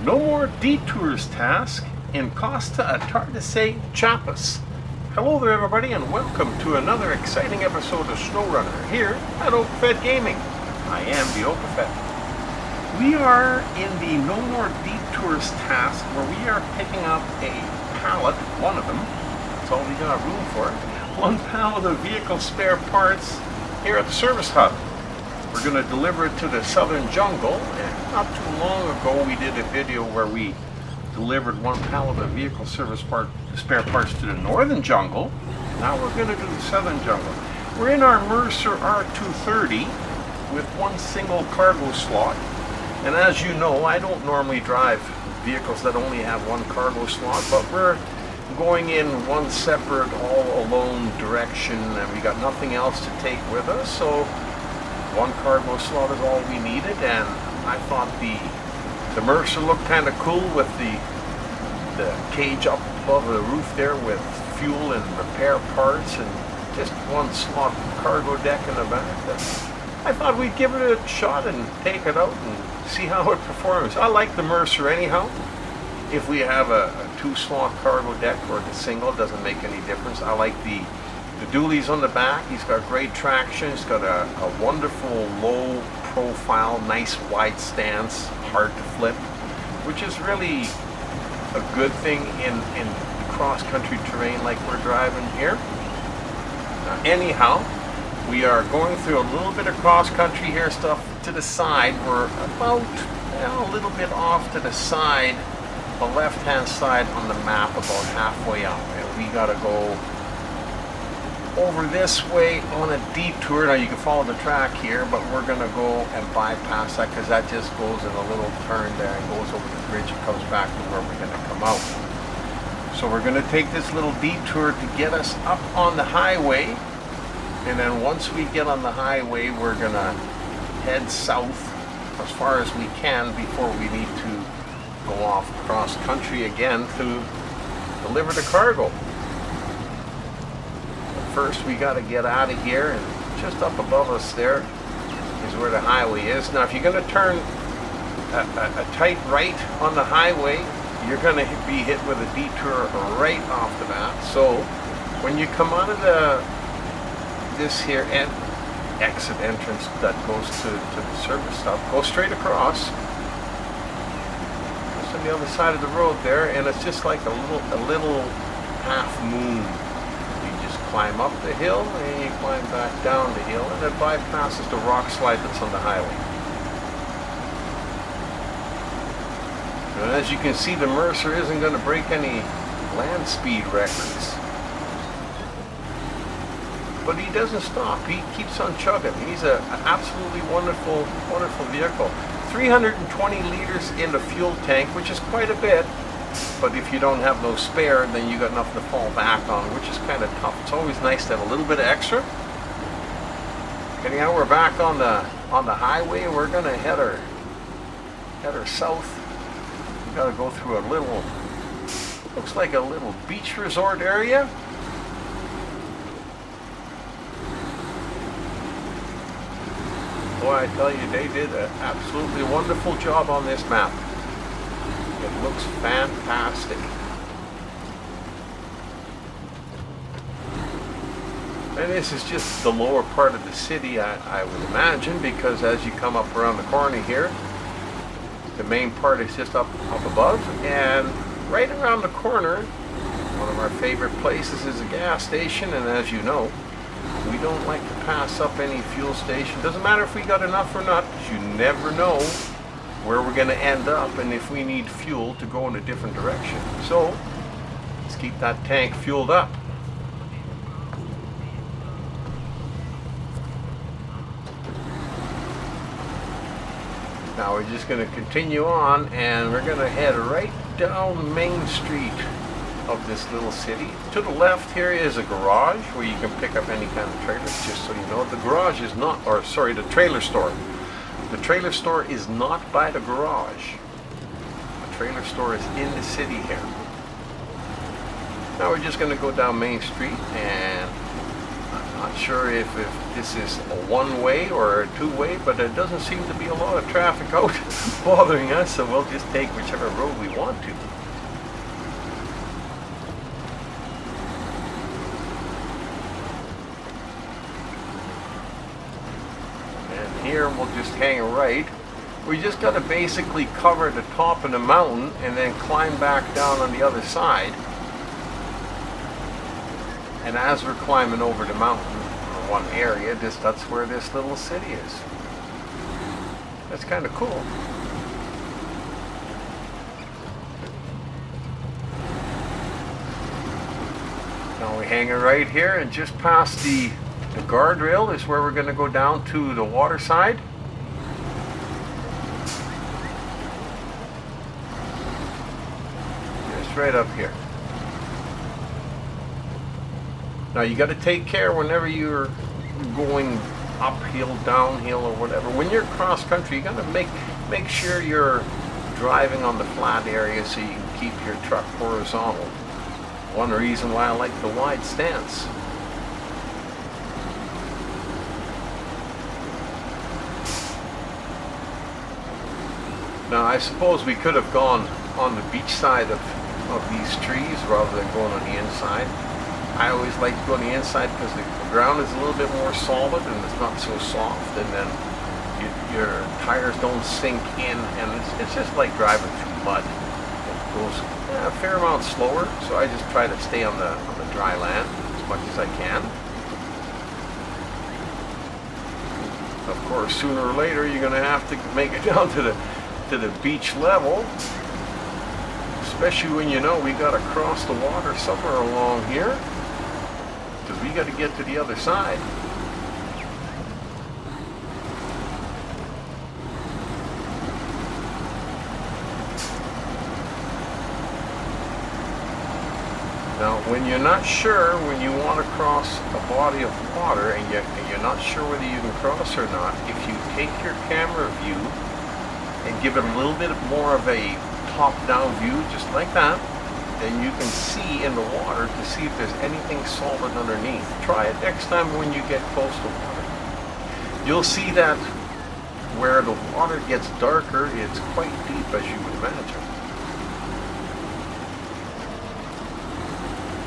No More Detours task in Costa Atardecer, Chiapas. Hello there everybody and welcome to another exciting episode of SnowRunner here at OpenFed Gaming. I am the OpenFed. We are in the No More Detours task where we are picking up a pallet, one of them, that's all we got room for, one pallet of vehicle spare parts here at the service hub. We're going to deliver it to the southern jungle, and not too long ago we did a video where we delivered one pallet of vehicle spare parts to the northern jungle. Now we're going to do the southern jungle. We're in our Mercer R230 with one single cargo slot, and as you know, I don't normally drive vehicles that only have one cargo slot, but we're going in one separate all alone direction and we got nothing else to take with us, so one cargo slot is all we needed. And I thought the Mercer looked kind of cool with the cage up above the roof there with fuel and repair parts and just one slot cargo deck in the back. I thought we'd give it a shot and take it out and see how it performs. I like the Mercer anyhow. If we have a two-slot cargo deck or the single, it doesn't make any difference. I like the dualies on the back. He's got great traction. He's got a wonderful low profile, nice wide stance, hard to flip, which is really a good thing in cross-country terrain like we're driving here. Anyhow, we are going through a little bit of cross-country here stuff to the side. We're about a little bit off to the side, the left-hand side on the map, about halfway up, and we got to go over this way on a detour. Now you can follow the track here, but we're going to go and bypass that because that just goes in a little turn there and goes over the bridge and comes back to where we're going to come out. So we're going to take this little detour to get us up on the highway, and then once we get on the highway we're going to head south as far as we can before we need to go off cross country again to deliver the cargo. First we got to get out of here, and just up above us there is where the highway is. Now if you're going to turn a tight right on the highway, you're going to be hit with a detour right off the bat. So when you come out of this here exit entrance that goes to the service stop, go straight across. Just on the other side of the road there, and it's just like a little half moon. Climb up the hill and you climb back down the hill, and it bypasses the rock slide that's on the highway. And as you can see, the Mercer isn't going to break any land speed records, but he doesn't stop. He keeps on chugging. He's an absolutely wonderful vehicle. 320 liters in the fuel tank, which is quite a bit. But if you don't have no spare, then you got nothing to fall back on, which is kind of tough. It's always nice to have a little bit of extra. Anyhow, we're back on the highway. We're gonna head her south. We gotta go through a little, looks like a little beach resort area. Boy, I tell you, they did an absolutely wonderful job on this map. It looks fantastic. And this is just the lower part of the city, I would imagine, because as you come up around the corner here, the main part is just up above, and right around the corner, one of our favorite places is a gas station. And as you know, we don't like to pass up any fuel station. Doesn't matter if we got enough or not, because you never know where we're going to end up and if we need fuel to go in a different direction. So let's keep that tank fueled up. Now we're just going to continue on, and we're going to head right down Main Street of this little city. To the left here is a garage where you can pick up any kind of trailers. Just so you know, the garage is not, or sorry, the trailer store. The trailer store is not by the garage. The trailer store is in the city here. Now we're just going to go down Main Street, and Not sure if this is a one-way or a two-way, but there doesn't seem to be a lot of traffic out bothering us, so we'll just take whichever road we want to. And here we'll just hang right. We just got to basically cover the top of the mountain and then climb back down on the other side. And as we're climbing over the mountain, or one area, that's where this little city is. That's kind of cool. Now we hang it right here, and just past the guardrail is where we're going to go down to the water side. Just right up here. Now you got to take care whenever you're going uphill, downhill, or whatever. When you're cross country, you got to make sure you're driving on the flat area so you can keep your truck horizontal. One reason why I like the wide stance. Now I suppose we could have gone on the beach side of these trees rather than going on the inside. I always like to go on the inside because the ground is a little bit more solid and it's not so soft, and then your tires don't sink in, and it's just like driving through mud. It goes a fair amount slower, so I just try to stay on the dry land as much as I can. Of course, sooner or later you're going to have to make it down to the beach level, especially when you know we got to cross the water somewhere along here. Because we got to get to the other side. Now, when you're not sure when you want to cross a body of water and you're not sure whether you can cross or not, if you take your camera view and give it a little bit more of a top-down view, just like that, then you can see in the water to see if there's anything solid underneath. Try it next time when you get close to water. You'll see that where the water gets darker, it's quite deep, as you would imagine.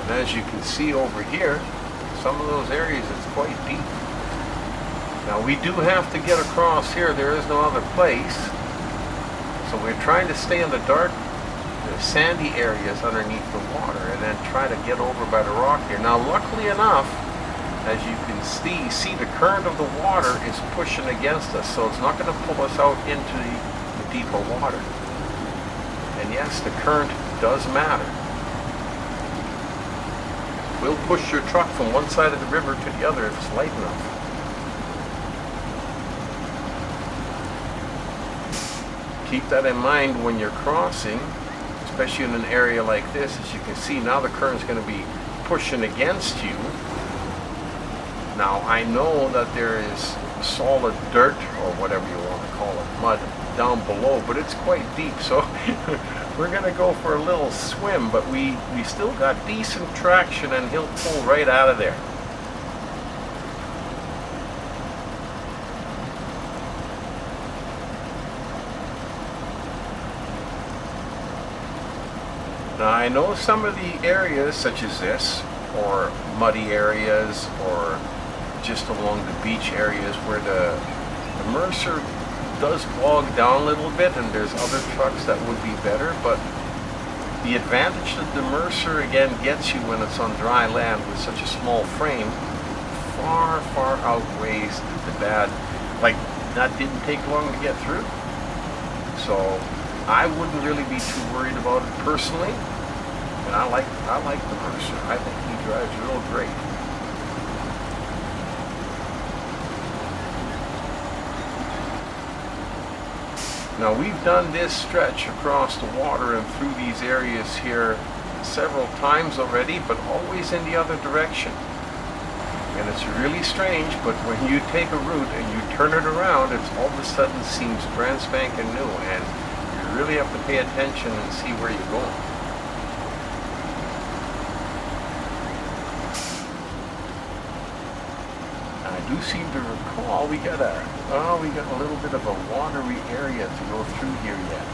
And as you can see over here, some of those areas it's quite deep. Now we do have to get across here. There is no other place. So we're trying to stay in the dark, the sandy areas underneath the water, and then try to get over by the rock here. Now luckily enough, as you can see the current of the water is pushing against us, so it's not going to pull us out into the deeper water. And yes, the current does matter. We'll push your truck from one side of the river to the other if it's light enough. Keep that in mind when you're crossing, especially in an area like this. As you can see, now the current's going to be pushing against you. Now I know that there is solid dirt, or whatever you want to call it, mud, down below, but it's quite deep, so we're going to go for a little swim, but we still got decent traction, and he'll pull right out of there. Now I know some of the areas such as this, or muddy areas, or just along the beach areas where the Mercer does bog down a little bit, and there's other trucks that would be better, but the advantage that the Mercer again gets you when it's on dry land with such a small frame far, far outweighs the bad. Like, that didn't take long to get through. So I wouldn't really be too worried about it personally, and I like the Mercer. I think he drives real great. Now we've done this stretch across the water and through these areas here several times already, but always in the other direction. And it's really strange, but when you take a route and you turn it around, it's all of a sudden seems brand spanking new, and you really have to pay attention and see where you're going. do seem to recall we got a little bit of a watery area to go through here yet.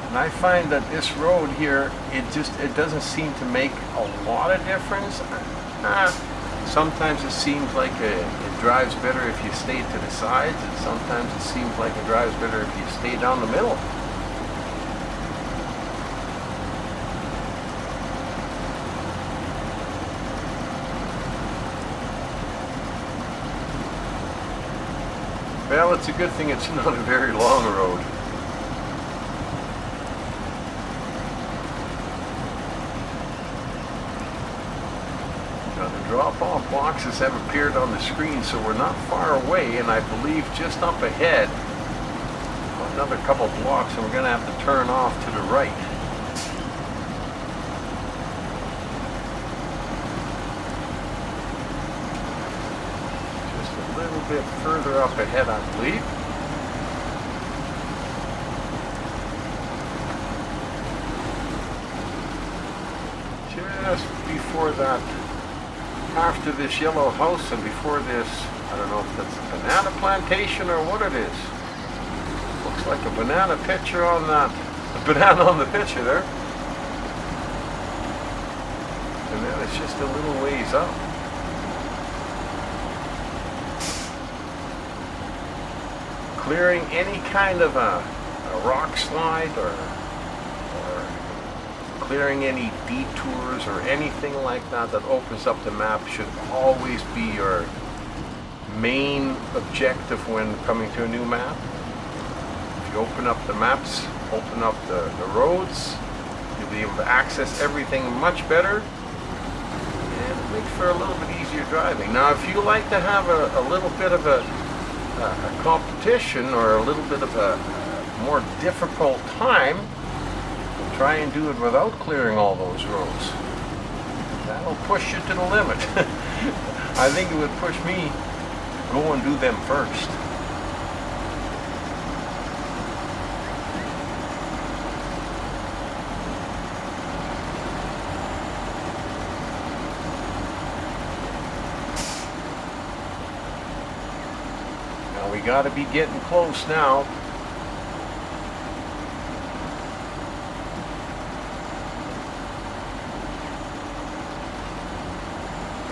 And I find that this road here, it doesn't seem to make a lot of difference. Sometimes it seems like it drives better if you stay to the sides, and sometimes it seems like it drives better if you stay down the middle. Well, it's a good thing it's not a very long road. Now, the drop-off boxes have appeared on the screen, so we're not far away, and I believe just up ahead, another couple blocks, and we're going to have to turn off to the right. A little bit further up ahead, I believe. Just before that, after this yellow house and before this, I don't know if that's a banana plantation or what it is. Looks like a banana picture on that, a banana on the picture there. And then it's just a little ways up. Clearing any kind of a rock slide or clearing any detours or anything like that that opens up the map should always be your main objective when coming to a new map. If you open up the maps, open up the roads, you'll be able to access everything much better, and it makes for a little bit easier driving. Now, if you like to have a little bit of a competition or a little bit of a more difficult time, try and do it without clearing all those roads. That'll push you to the limit. I think it would push me to go and do them first. We got to be getting close now.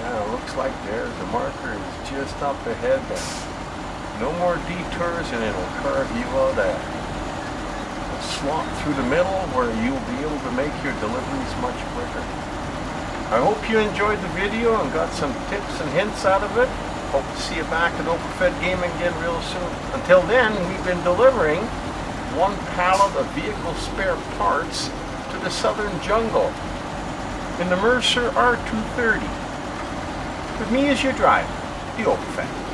Now, looks like there's the marker is just up ahead there. No more detours, and it'll carve you out a slot through the middle where you'll be able to make your deliveries much quicker. I hope you enjoyed the video and got some tips and hints out of it. Hope to see you back at Open-Fed Gaming again real soon. Until then, we've been delivering one pallet of vehicle spare parts to the southern jungle in the Mercer R230. With me as your driver, the Open-Fed.